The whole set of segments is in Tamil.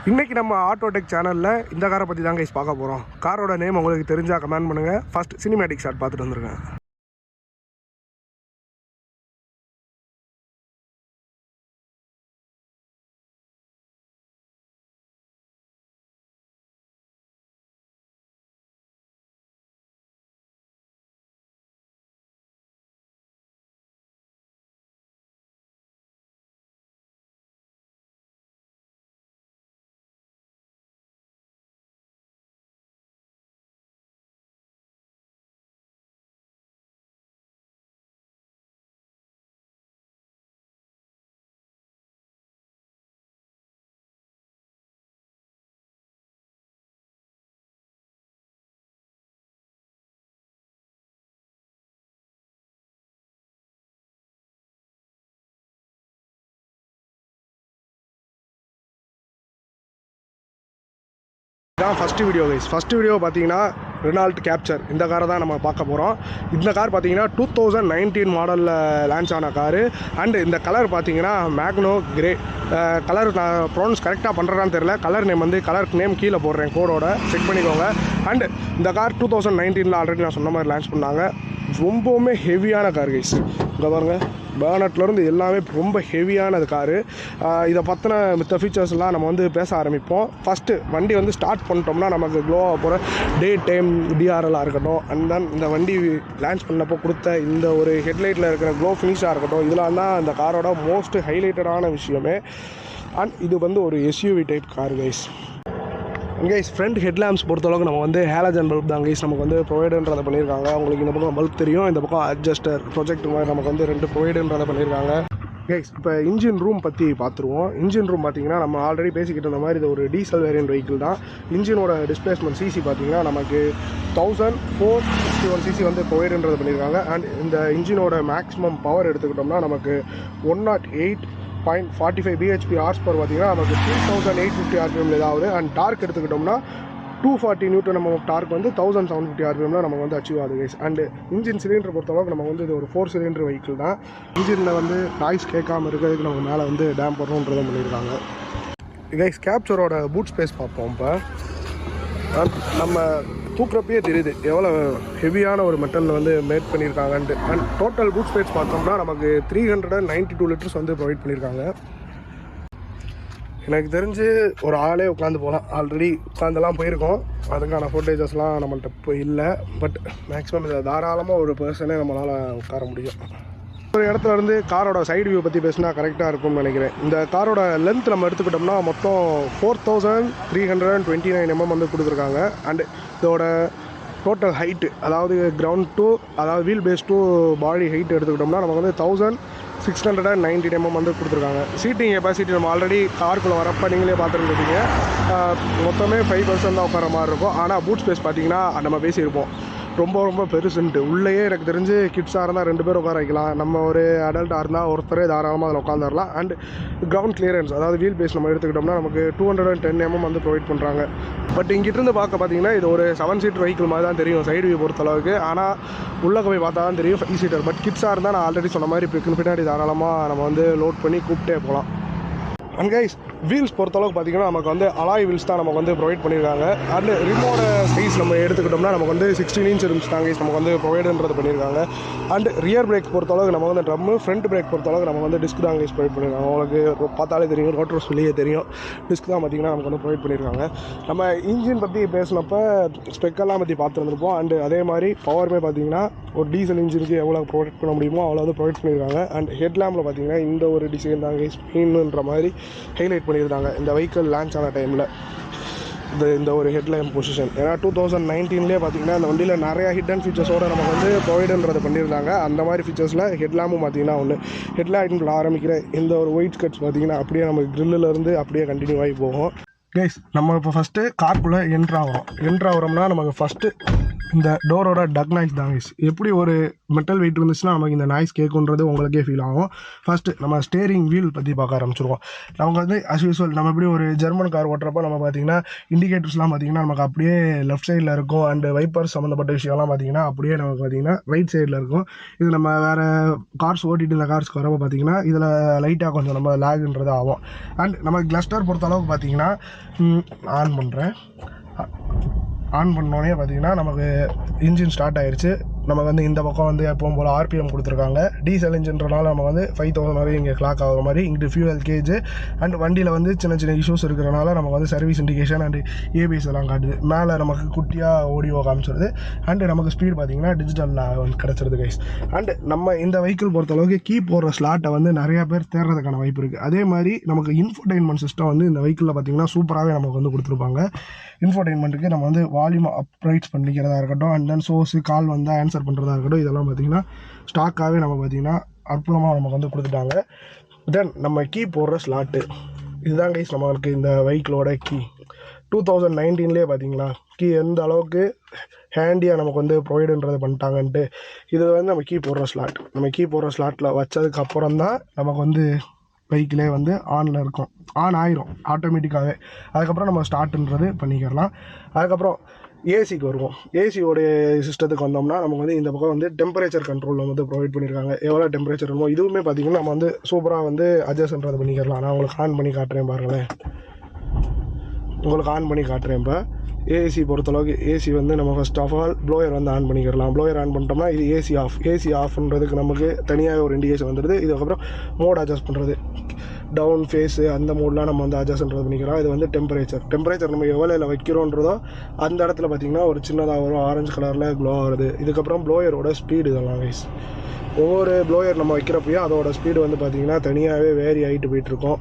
இன்றைக்கி நம்ம ஆட்டோடெக் சேனலில் இந்த காரை பற்றி தான் கைஸ் பார்க்க போகிறோம். காரோட நேம் உங்களுக்கு தெரிஞ்சால் கமெண்ட் பண்ணுங்கள். ஃபஸ்ட் சினிமேட்டிக் ஷாட் பார்த்துட்டு வந்துருங்க. இதான் first video guys. First video பார்த்தீங்கன்னா ரெனால்ட் கேப்சர் இந்த காரை தான் நம்ம பார்க்க போகிறோம். இந்த கார் பார்த்தீங்கன்னா 2019 மாடலில் லான்ச் ஆன காரு. அண்டு இந்த கலர் பார்த்தீங்கன்னா மேக்னோ கிரே கலர். நான் ப்ரொனவுன்ஸ் கரெக்டாக பண்ணுறதான்னு தெரியல. கலர் நேம் வந்து கலருக்கு நேம் கீழே போடுறேன் கோடோட, செக் பண்ணிக்கோங்க. அண்டு இந்த கார் 2019 ஆல்ரெடி நான் சொன்ன மாதிரி லான்ச் பண்ணாங்க. ரொம்பவுமே ஹெவியான கார் கைஸ். இங்கே பாருங்கள், பேனட்லேருந்து எல்லாமே ரொம்ப ஹெவியானது காரு. இதை பற்றின மித்த ஃபீச்சர்ஸ்லாம் நம்ம வந்து பேச ஆரம்பிப்போம். ஃபஸ்ட்டு வண்டி வந்து ஸ்டார்ட் பண்ணிட்டோம்னா நமக்கு க்ளோவாக போகிற டே டைம் டிஆர்எல்லாக இருக்கட்டும், அண்ட் தென் இந்த வண்டி லான்ச் பண்ணப்போ கொடுத்த இந்த ஒரு ஹெட்லைட்டில் இருக்கிற க்ளோ ஃபினிஷாக இருக்கட்டும், இதெல்லாம் தான் இந்த காரோட மோஸ்ட் ஹைலைட்டடான விஷயமே. அண்ட் இது வந்து ஒரு SUV type car guys. Guys front headlamps பொறுத்தளவுக்கு நம்ம வந்து ஹேலஜன் பல்ப் தான் கைஸ் நமக்கு வந்து ப்ரொவைடுன்றதை பண்ணியிருக்காங்க. உங்களுக்கு இந்த பக்கம் பல்ப் தெரியும், இந்த பக்கம் அட்ஜஸ்டர் ப்ரொஜெக்ட் மாதிரி நமக்கு வந்து 2 ப்ரொவைடுன்றதை பண்ணியிருக்காங்க. கைஸ் இப்போ இன்ஜின் ரூம் பற்றி பார்த்துருவோம். இன்ஜின் ரூம் பார்த்தீங்கன்னா நம்ம ஆல்ரெடி பேசிக்கிட்டு இருந்த மாதிரி இது ஒரு டீசல் வேரியன்ட் வெஹிக்கிள் தான். இன்ஜினோட டிஸ்பிளேஸ்மெண்ட் சிசி பார்த்தீங்கன்னா நமக்கு 1461 சிசி வந்து ப்ரொவைடுன்றதை பண்ணியிருக்காங்க. அண்ட் இந்த இன்ஜினோட மேக்ஸிமம் பவர் எடுத்துக்கிட்டோம்னா நமக்கு 108.45 bhp ஹார்ஸ் பவர் பார்த்தீங்கன்னா நமக்கு 3850 rpm ஏதாவது. அண்ட் டார்க் எடுத்துக்கிட்டோம்னா 240 நியூட்டன் நம்ம டார்க் வந்து 1750 rpmல நமக்கு வந்து அச்சீவ் ஆகுது கைஸ். அண்டு இன்ஜின் சிலிண்டர் பொறுத்தளவுக்கு நம்ம வந்து இது ஒரு 4 சிலிண்டர் வெஹிக்கிள் தான். இன்ஜினில் வந்து நாய்ஸ் கேட்காம இருக்கிறதுக்கு நம்ம மேலே வந்து டேம் பண்ணணுன்றதை பண்ணியிருக்காங்க கைஸ். கேப்சரோட பூட் ஸ்பேஸ் பார்ப்போம். இப்போ நம்ம தூக்குறப்பே தெரியுது எவ்வளோ ஹெவியான ஒரு மெட்டலில் வந்து மேட் பண்ணியிருக்காங்கன்ட்டு. அண்ட் டோட்டல் பூட் ஸ்பேஸ் பார்த்தோம்னா நமக்கு 392 லிட்டர்ஸ் வந்து ப்ரொவைட் பண்ணியிருக்காங்க. எனக்கு தெரிஞ்சு ஒரு ஆளே உட்காந்து போகலாம். ஆல்ரெடி உட்காந்துலாம் போயிருக்கோம், அதுக்கான ஃபோட்டேஜஸ்லாம் நம்மள்கிட்ட இப்போ இல்லை. பட் மேக்ஸிமம் இதை தாராளமாக ஒரு பர்சனே நம்மளால் உட்கார முடியும். ஒரு இடத்துல இருந்து காரோட சைடு வியூ பற்றி பேசினா கரெக்டாக இருக்கும்னு நினைக்கிறேன். இந்த காரோட லென்த் நம்ம எடுத்துக்கிட்டோம்னா மொத்தம் 4329 mm வந்து கொடுத்துருக்காங்க. அண்டு இதோட டோட்டல் ஹைட்டு, அதாவது கிரவுண்ட் டு அதாவது wheel base to body height எடுத்துக்கிட்டோம்னா நமக்கு வந்து 1690 mm வந்து கொடுத்துருக்காங்க. சீட்டிங் கெப்பாசிட்டி நம்ம ஆல்ரெடி காருக்குள்ளே வரப்போ நீங்களே பார்த்துருந்துருக்கீங்க, மொத்தமே 5% தான் உட்கார மாதிரி இருக்கும். ஆனால் பூட் ஸ்பேஸ் பார்த்தீங்கன்னா நம்ம பேசியிருப்போம் ரொம்ப பெருசுன்ட்டு. உள்ளேயே எனக்கு தெரிஞ்சு கிட்ஸாக இருந்தால் 2 பேர் உட்கார வைக்கலாம், நம்ம ஒரு அடல்ட்டாக இருந்தால் ஒருத்தரே தாராளமாக அதில் உட்காந்துடலாம். அண்ட் கிரவுண்ட் கிளியரன்ஸ் அதாவது வீல் பேஸ் நம்ம எடுத்துக்கிட்டோம்னா நமக்கு 210 mm வந்து ப்ரொவைட் பண்ணுறாங்க. பட் இங்கிட்டிருந்து பார்க்க பார்த்தீங்கன்னா இது ஒரு 7 சீட்டர் வெஹிக்கிள் மாதிரி தான் தெரியும் சைடு வியூ பொறுத்தளவுக்கு. ஆனால் உள்ளே போய் பார்த்தா தான் தெரியும் 5 சீட்டர். பட் கிட்ஸாக இருந்தால் நான் ஆல்ரெடி சொன்ன மாதிரி பின்னாடி தாராளமாக நம்ம வந்து லோட் பண்ணி கூப்பிட்டே போகலாம். அண்ட் கைஸ் வீல்ஸ் பொறுத்தளவுக்கு பார்த்தீங்கன்னா நமக்கு வந்து அலாய் வீல்ஸ் தான் நமக்கு வந்து ப்ரொவைட் பண்ணியிருக்காங்க. அண்ட் ரிமோட சைஸ் நம்ம எடுத்துக்கிட்டோம்னா நமக்கு வந்து 16 inch ரிம்ஸ் தான் கைஸ் நமக்கு வந்து ப்ரொவைடுன்றது பண்ணியிருக்காங்க. அண்ட் ரியர் பிரேக் பொறுத்தளவுக்கு நம்ம வந்து ட்ரம்மு, ஃப்ரண்ட் பிரேக் பொறுத்தளவுக்கு நம்ம வந்து டிஸ்க் தான் கைஸ் ப்ரொவைட் பண்ணியிருக்காங்க. உங்களுக்கு பார்த்தாலே தெரியும், ரோட்டர் சொல்லியே தெரியும், டிஸ்க் தான் பார்த்தீங்கன்னா நமக்கு வந்து ப்ரொவைட் பண்ணியிருக்காங்க. நம்ம இன்ஜின் பற்றி பேசினப்போ ஸ்பெக்கெல்லாம் பற்றி பார்த்துருந்துருப்போம். அண்டு அதே மாதிரி பவருமே பார்த்தீங்கன்னா ஒரு டீசல் இன்ஜினுக்கு எவ்வளோ ப்ரொவைட் பண்ண முடியுமோ அவ்வளோ வந்து ப்ரொவைட் பண்ணியிருக்காங்க. அண்ட் ஹெட்லாம்பில் பார்த்தீங்கன்னா இந்த ஒரு டிசைன் தான் கைஸ் மெயின்ன்ற மாதிரி ஹைலைட் பண்ணியிருந்தாங்க இந்த வெஹிக்கிள் லான்ச் ஆன டைமில். இந்த ஒரு ஹெட்லைம் பொசிஷன் ஏன்னா 2019 பார்த்தீங்கன்னா அந்த வண்டியில் நிறையா ஹிடன் ஃபீச்சர்ஸோடு நமக்கு வந்து ப்ரொவைடுன்றதை பண்ணியிருந்தாங்க. அந்த மாதிரி ஃபீச்சர்ஸில் ஹெட்லாம்பும் பார்த்தீங்கன்னா ஒன்று. ஹெட்லைட்டில் ஆரம்பிக்கிற இந்த ஒரு ஒயிட் ஸ்கட்ஸ் பார்த்தீங்கன்னா அப்படியே நமக்கு கிரில்லிலேருந்து அப்படியே கண்டினியூ ஆகி போகும். கைஸ் நம்ம இப்போ ஃபஸ்ட்டு காருக்குள்ளே என்ட்ரு ஆகிறோம்னா நமக்கு ஃபஸ்ட்டு இந்த டோரோட டக் நாய்ஸ் தான் கைஸ். எப்படி ஒரு மெட்டல் வெயிட் இருந்துச்சுன்னா நமக்கு இந்த நாய்ஸ் கேட்குன்றது உங்களுக்கே ஃபீல் ஆகும். ஃபஸ்ட்டு நம்ம ஸ்டேரிங் வீல் பற்றி பார்க்க ஆரம்பிச்சிருவோம். நமக்கு வந்து அஸ் யூஸ்வல் நம்ம எப்படி ஒரு ஜெர்மன் கார் ஓட்டுறப்போ நம்ம பார்த்திங்கன்னா இண்டிகேட்டர்ஸ்லாம் பார்த்திங்கன்னா நமக்கு அப்படியே லெஃப்ட் சைடில் இருக்கும். அண்டு வைப்பர்ஸ் சம்மந்தப்பட்ட விஷயம்லாம் பார்த்திங்கன்னா அப்படியே நமக்கு பார்த்திங்கன்னா ரைட் சைடில் இருக்கும். இது நம்ம வேறு கார்ஸ் ஓட்டிகிட்டு இந்த கார்ஸ்க்கு வரப்போ பார்த்திங்கன்னா இதில் லைட்டாக கொஞ்சம் நம்ம லேகுன்றது ஆகும். அண்ட் நம்ம கிளஸ்டர் பொறுத்த அளவுக்கு பார்த்திங்கன்னா ஆன் பண்ணுறேன். ஆன் பண்ணோடனே பார்த்திங்கன்னா நமக்கு இன்ஜின் ஸ்டார்ட் ஆகிடுச்சு. நமக்கு வந்து இந்த பக்கம் வந்து எப்பவும் போல் ஆர்பிஎம் கொடுத்துருக்காங்க. டீசல் இன்ஜின்றனால நம்ம வந்து 5000 வரையும் இங்கே கிளாக் ஆகிற மாதிரி இங்கிட்டு ஃபியூவல் கேஜ். அண்ட் வண்டியில் வந்து சின்ன சின்ன இஷ்யூஸ் இருக்கிறனால நமக்கு வந்து சர்வீஸ் இண்டிகேஷன் அண்ட் ஏபிஎஸ் எல்லாம் காட்டுது. மேலே நமக்கு குட்டியாக ஆடியோ காமிச்சிடுது. அண்டு நமக்கு ஸ்பீட் பார்த்திங்கன்னா டிஜிட்டலில் வந்து கிடச்சிருது கைஸ். அண்டு நம்ம இந்த வெஹிக்கிள் பொறுத்தளவுக்கு கீ போடுற ஸ்லாட்டை வந்து நிறையா பேர் தேடுறதுக்கான வாய்ப்பு இருக்குது. அதே மாதிரி நமக்கு இன்ஃபோடெயின்மெண்ட் சிஸ்டம் வந்து இந்த வெஹிக்கிளில் பார்த்திங்கன்னா சூப்பராகவே நமக்கு வந்து கொடுத்துருப்பாங்க. இன்ஃபோடெயின்மெண்ட்டுக்கு நம்ம வந்து வால்யூம் அப்ரைட்ஸ் பண்ணிக்கிறதா இருக்கட்டும், அண்ட் தென் சோர்ஸு கால் வந்து ஆன்சர் பண்ணுறதா இருக்கட்டும், இதெல்லாம் பார்த்திங்கன்னா ஸ்டாக்காகவே நம்ம பார்த்திங்கன்னா அற்புதமாக நமக்கு வந்து கொடுத்துட்டாங்க. தென் நம்ம கீ போடுற ஸ்லாட்டு இதுதான் கைஸ் நம்மளுக்கு இந்த வெஹிக்கிளோட கீ. 2019 பார்த்திங்களா கீ எந்த அளவுக்கு ஹேண்டியாக நமக்கு வந்து ப்ரொவைடுன்றது பண்ணிட்டாங்கன்ட்டு. இது வந்து நம்ம கீ போடுற ஸ்லாட். நம்ம கீ போடுற ஸ்லாட்டில் வச்சதுக்கப்புறம் தான் நமக்கு வந்து பைக்கிலே வந்து ஆனில் இருக்கும். ஆன் ஆயிரும் ஆட்டோமேட்டிக்காகவே. அதுக்கப்புறம் நம்ம ஸ்டார்ட்ன்றது பண்ணிக்கிறலாம். அதுக்கப்புறம் ஏசிக்கு வருவோம். ஏசியோடைய சிஸ்டத்துக்கு வந்தோம்னா நமக்கு வந்து இந்த பக்கம் வந்து டெம்பரேச்சர் கண்ட்ரோல் வந்து ப்ரொவைட் பண்ணியிருக்காங்க. எவ்வளோ டெம்பரேச்சர் வருமோ இதுவுமே பார்த்திங்கன்னா நம்ம வந்து சூப்பராக வந்து அட்ஜஸ்ட்ன்றது பண்ணிக்கிறலாம். நான் உங்களுக்கு ஆன் பண்ணி காட்டுறேன் பாருங்களேன். உங்களுக்கு ஆன் பண்ணி காட்டுறேன். இப்போ ஏசி பொறுத்தளவுக்கு ஏசி வந்து நம்ம ஃபஸ்ட் ஆஃப் ஆல் ப்ளோயர் வந்து ஆன் பண்ணிக்கிறலாம். ப்ளோயர் ஆன் பண்ணிட்டோம்னா இது ஏசி ஆஃப். ஏசி ஆஃப்ன்றதுக்கு நமக்கு தனியாக ஒரு இண்டிகேஷன் வந்துடுது. இதுக்கப்புறம் மோட் அட்ஜஸ்ட் பண்ணுறது, டவுன் ஃபேஸு அந்த மோட்லாம் நம்ம வந்து அட்ஜஸ்ட்ன்றது பண்ணிக்கிறோம். இது வந்து டெம்பரேச்சர் நம்ம எவ்வளோ வைக்கிறோன்றதோ அந்த இடத்துல பார்த்திங்கன்னா ஒரு சின்னதாக வரும் ஆரஞ்சு கலரில் க்ளோ ஆகுது. இதுக்கப்புறம் ப்ளோயரோட ஸ்பீடு இதெல்லாம் கைஸ். ஒவ்வொரு ப்ளோயர் நம்ம வைக்கிறப்பையும் அதோட ஸ்பீடு வந்து பார்த்திங்கன்னா தனியாகவே வேரி ஆகிட்டு போயிட்டுருக்கோம்.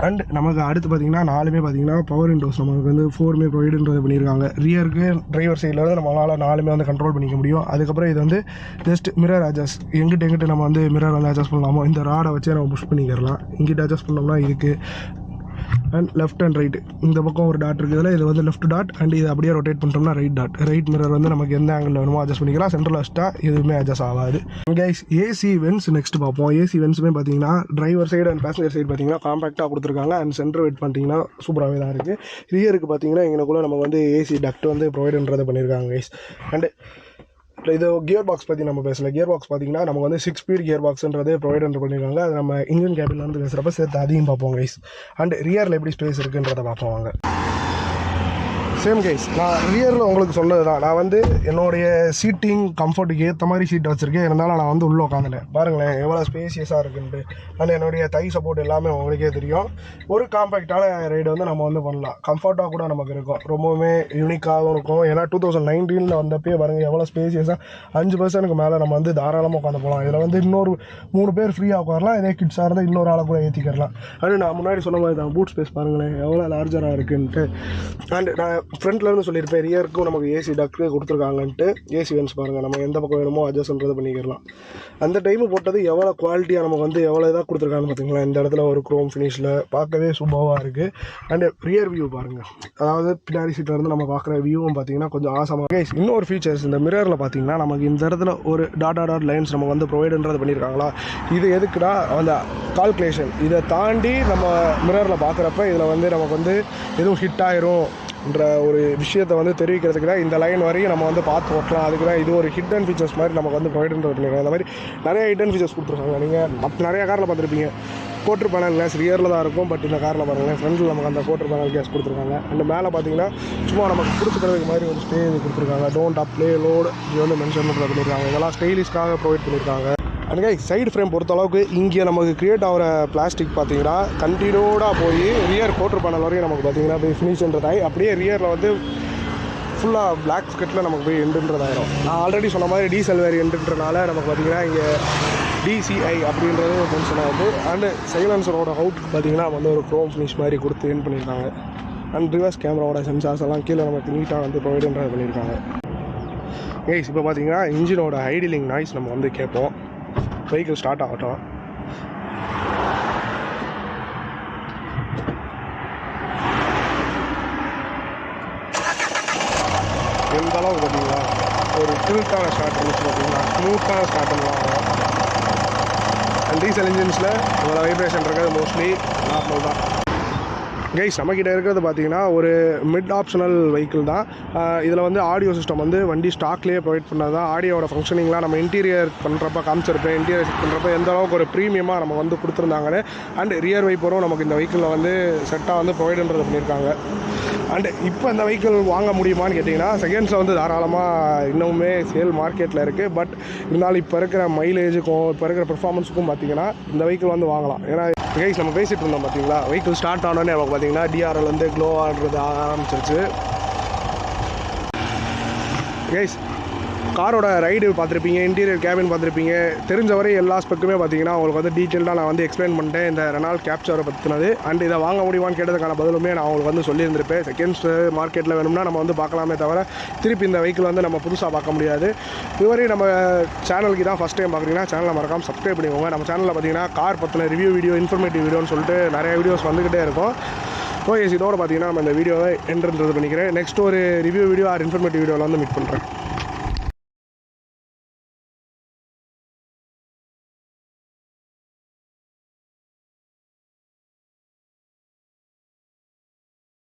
அண்ட் நமக்கு அடுத்து பார்த்திங்கன்னா 4மே பார்த்திங்கன்னா பவர் விண்டோஸ் நமக்கு வந்து 4மே ப்ரொவைடுன்றது பண்ணியிருக்காங்க. ரியருக்கு டிரைவர் சைடில் வந்து நம்மளால் 4மே வந்து கண்ட்ரோல் பண்ணிக்க முடியும். அதுக்கப்புறம் இது வந்து ஜஸ்ட் மிரர் அட்ஜஸ்ட். எங்கிட்ட நம்ம வந்து மிரர் வந்து அட்ஜஸ்ட் பண்ணலாமோ இந்த ராடை வச்சே நம்ம புஷ் பண்ணிக்கிறலாம். இங்கிட்ட அட்ஜஸ்ட் பண்ணோம்னா இதுக்கு அண்ட் லெஃப்ட் அண்ட் ரைட்டு இந்த பக்கம் ஒரு டாட் இருக்குதுல, இது வந்து லெஃப்ட் டாட். அண்ட் இது அப்படியே ரொட்டேட் பண்ணிட்டோம்னா ரைட் டாட். ரைட் மிரர் வந்து நமக்கு எந்த ஆங்கிளில் வேணுமோ அட்ஜஸ்ட் பண்ணிக்கலாம். சென்ட்ரல் வச்சுட்டால் எதுவுமே அட்ஜஸ்ட் ஆகாது. கைஸ் ஏசி வென்ஸ் நெக்ஸ்ட் பார்ப்போம். ஏசி வென்ஸுமே பார்த்தீங்கன்னா driver side and passenger side பார்த்தீங்கன்னா காம்பேக்டாக கொடுத்துருக்காங்க. அண்ட் சென்டர் வெயிட் பண்ணிட்டீங்கன்னா சூப்பராகவே தான் இருக்குது. ரியருக்கு பார்த்தீங்கன்னா எங்களுக்குள்ள நம்ம வந்து ஏசி டக்ட் வந்து ப்ரொவைடுன்றதை பண்ணியிருக்காங்க கைஸ். அண்டு இது கியர் பாக்ஸ் பற்றி நம்ம பேசல. கியர் பாக்ஸ் பார்த்தீங்கன்னா நமக்கு வந்து 6 ஸ்பீட் கியர் பாக்ஸ்ன்றது ப்ரொவைட் பண்ணியிருக்காங்க. அது நம்ம இன்ஜின் கேபினில் வந்து பேசுகிறப்ப சேர்த்து அதையும் பார்ப்போம் கைஸ். அண்ட் ரியரில் எப்படி ஸ்பேஸ் இருக்குன்றதை பார்ப்போம் வாங்க. சேம் கைஸ், நான் ரியரில் உங்களுக்கு சொன்னது தான். நான் வந்து என்னுடைய சீட்டிங் கம்ஃபர்ட்டுக்கு ஏற்ற மாதிரி சீட்டை வச்சுருக்கேன். இருந்தாலும் நான் வந்து உள்ளே உட்காந்துட்டேன். பாருங்களேன் எவ்வளோ ஸ்பேசியஸாக இருக்குன்ட்டு. அண்ட் என்னுடைய தை சப்போர்ட் எல்லாமே உங்களுக்கே தெரியும். ஒரு காம்பேக்டான ரைடு வந்து நம்ம வந்து பண்ணலாம். கம்ஃபர்ட்டாக கூட நமக்கு இருக்கும். ரொம்பவுமே யூனிக்காகவும் இருக்கும். ஏன்னா 2019 வந்தப்பே பாருங்கள் எவ்வளோ ஸ்பேசியஸாக 5 பர்சனுக்கு மேலே நம்ம வந்து தாராளமாக உட்காந்து போகலாம். இதில் வந்து இன்னொரு 3 பேர் ஃப்ரீயாக உட்காரலாம். இதே கிட்ஸாக இருந்தால் இன்னொரு ஆளை கூட ஏற்றிக்கிறலாம். அது நான் முன்னாடி சொன்ன மாதிரி தான். பூட் ஸ்பேஸ் பாருங்களேன் எவ்வளோ லார்ஜராக இருக்குன்ட்டு. அண்ட் நான் ஃப்ரண்ட்லேருந்து சொல்லியிருப்பேன் ரியருக்கும் நமக்கு ஏசி டக்கு கொடுத்துருக்காங்கன்ட்டு. ஏசி வென்ஸ் பாருங்கள் நம்ம எந்த பக்கம் வேணுமோ அட்ஜஸ்ட்ன்றது பண்ணிக்கலாம். அந்த டைமு போட்டது எவ்வளோ குவாலிட்டியாக நமக்கு வந்து எவ்வளோ இதாக கொடுத்துருக்காங்கன்னு பார்த்தீங்களா. இந்த இடத்துல ஒரு குரோம் ஃபினிஷில் பார்க்கவே சூப்பராக இருக்குது. அண்டு ரியர் வியூ பாருங்கள், அதாவது பின்னாடி சீட்டில் இருந்து நம்ம பார்க்குற வியூவும் பார்த்தீங்கன்னா கொஞ்சம் ஆசமாக கைஸ். இன்னொரு ஃபீச்சர்ஸ் இந்த மிரரில் பார்த்தீங்கன்னா நமக்கு இந்த இடத்துல ஒரு டாட் லைன்ஸ் நம்ம வந்து ப்ரொவைடுன்றது பண்ணியிருக்காங்களா. இது எதுக்குடா அந்த கால்குலேஷன். இதை தாண்டி நம்ம மிரரில் பார்க்குறப்ப இதில் வந்து நமக்கு வந்து எதுவும் ஹிட் ஆயிரும் என்ற ஒரு விஷயத்தை வந்து தெரிவிக்கிறதுக்கு தான் இந்த லைன் வரையும் நம்ம வந்து பார்த்து ஓட்டலாம். அதுக்கு தான் இது ஒரு ஹிடன் ஃபீச்சர்ஸ் மாதிரி நமக்கு வந்து ப்ரொவைடுன்றது பண்ணியிருக்காங்க. அந்த மாதிரி நிறைய ஹிடன் ஃபீச்சர்ஸ் கொடுத்துருக்காங்க. நீங்கள் மற்ற நிறையா காரில் பார்த்துருப்பீங்க கோட்டர் பேனல் கிளாஸ் ரியரில் தான் இருக்கும். பட் இந்த காரில் பாருங்களேன் ஃப்ரண்ட்டில் நமக்கு அந்த கோட்டர் பேனல் கிளாஸ் கொடுத்துருக்காங்க. அந்த மேலே பார்த்தீங்கன்னா சும்மா நமக்கு கொடுத்துக்கிறதுக்கு மாதிரி ஒரு ஸ்டே கொடுத்துருக்காங்க. டோன்ட் அப்ளே லோடு இது வந்து மென்ஷன் பண்ணியிருக்காங்க. இதெல்லாம் ஸ்டைலிஷ்காக ப்ரொவைட் பண்ணியிருக்காங்க. அண்ட் கைஸ் சைடு ஃப்ரேம் பொறுத்தளவுக்கு இங்கே நமக்கு க்ரியேட் ஆகிற பிளாஸ்டிக் பார்த்தீங்கன்னா கண்டினியூடாக போய் ரியர் கோட்டர் பேனல் வரையும் நமக்கு பார்த்தீங்கன்னா போய் ஃபினிஷ்ன்றதாகி அப்படியே ரியரில் வந்து ஃபுல்லாக பிளாக் ஸ்கெட்டில் நமக்கு போய் எண்டுன்றதாயிரும். நான் ஆல்ரெடி சொன்ன மாதிரி டீசல் வேரியண்ட்டுன்றனால நமக்கு பார்த்தீங்கன்னா இங்கே DCI அப்படின்றது ஒரு மென்ஷன் ஆகுது. அண்டு சைலன்சரோட அவுட்டுக்கு பார்த்தீங்கன்னா வந்து ஒரு க்ரோம் ஃபினிஷ் மாதிரி கொடுத்து என் பண்ணியிருக்காங்க. அண்ட் ரிவர்ஸ் கேமராவோட சென்சார்ஸ் எல்லாம் கீழே நமக்கு நீட்டாக வந்து ப்ரொவைடுன்றது பண்ணியிருக்காங்க. கைஸ் இப்போ பார்த்தீங்கன்னா இன்ஜினோட ஐடிலிங் நாய்ஸ் நம்ம வந்து கேட்போம். வெஹிக்கிள் ஸ்டார்ட் ஆகட்டும். இந்த அளவுக்கு பார்த்தீங்களா ஒரு டில்ட்டான ஸ்டார்ட் இருந்துச்சு பார்த்தீங்களா, ஸ்மூத்தான ஸ்டார்ட் பண்ணுவாங்க. அண்ட் டீசல் இன்ஜின்ஸில் இவ்வளோ வைப்ரேஷன் இருக்கிறது மோஸ்ட்லி நார்மல் தான். கைஸ் நம்மக்கிட்ட இருக்கிறது பார்த்தீங்கன்னா ஒரு மிட் ஆப்ஷனல் வெஹிக்கிள் தான். இதில் வந்து ஆடியோ சிஸ்டம் வந்து வண்டி ஸ்டாக்லேயே ப்ரொவைட் பண்ணது தான். ஆடியோட ஃபங்க்ஷனிங்லாம் நம்ம இன்டீரியர் பண்ணுறப்ப காமிச்சிருப்பேன். இன்டீரியர் பண்ணுறப்ப எந்த அளவுக்கு ஒரு ப்ரீமியமாக நம்ம வந்து கொடுத்துருந்தாங்கன்னு. அண்ட் ரியர் வைப்பரும் நமக்கு இந்த வெஹிக்கிளில் வந்து செட்டாக வந்து ப்ரொவைடுன்றது பண்ணியிருக்காங்க. அண்டு இப்போ இந்த வெஹிக்கிள் வாங்க முடியுமான்னு கேட்டிங்கன்னா செகண்ட்ஸில் வந்து தாராளமாக இன்னுமே சேல் மார்க்கெட்டில் இருக்குது. பட் இருந்தாலும் இப்போ இருக்கிற மைலேஜுக்கும் இப்போ இருக்கிற பெர்ஃபார்மன்ஸுக்கும் பார்த்தீங்கன்னா இந்த வெஹிக்கிள் வந்து வாங்கலாம். ஏன்னா கைஸ் நம்ம பேசிகிட்டு இருந்தோம் பார்த்தீங்களா, வெஹிக்கிள் ஸ்டார்ட் ஆனோடனே நமக்கு பார்த்தீங்கன்னா டிஆர்எல் வந்து க்ளோ ஆடுறது ஆரம்பிச்சிருச்சு. கைஸ் காரோட ரைடு பார்த்துருப்பீங்க, இன்டீரியர் கேபின் பார்த்துருப்பீங்க. தெரிஞ்ச வரை எல்லா ஸ்பெக்குமே பார்த்தீங்கன்னா உங்களுக்கு வந்து டீட்டெயிலாக நான் வந்து எக்ஸ்பிளைன் பண்ணிட்டேன் இந்த ரெனால்ட் கேப்சரை பற்றினது. அண்ட் இதை வாங்க முடியுமான்னு கேட்டதுக்கான பதிலுமே நான் உங்களுக்கு வந்து சொல்லியிருந்திருப்பேன். செகண்ட்ஸ் மார்க்கெட்டில் வேணும்னா நம்ம வந்து பார்க்கலாமே தவிர திருப்பி இந்த வெஹிக்கிள் வந்து நம்ம புதுசாக பார்க்க முடியாது. இதுவரை நம்ம சேனலுக்கு தான் ஃபஸ்ட் டைம் பார்க்குறீங்கன்னா சேனலை மறக்காமல் சப்ஸ்கிரைப் பண்ணிக்கோங்க. நம்ம சேனலில் பார்த்தீங்கன்னா கார் பற்றின ரிவ்யூ வீடியோ, இன்ஃபர்மேட்டிவ் வீடியோன்னு சொல்லிட்டு நிறைய வீடியோஸ் வந்துக்கிட்டே இருக்கும். ஓகே, இதோட பார்த்தீங்கன்னா நம்ம இந்த வீடியோவை என்ட்ரன்றது பண்ணிக்கிறேன். நெக்ஸ்ட் ஒரு ரிவ்யூ வீடியோ ஆர் இன்ஃபர்மேட்டிவ் வீடியோவில் வந்து மீட் பண்ணுறேன்.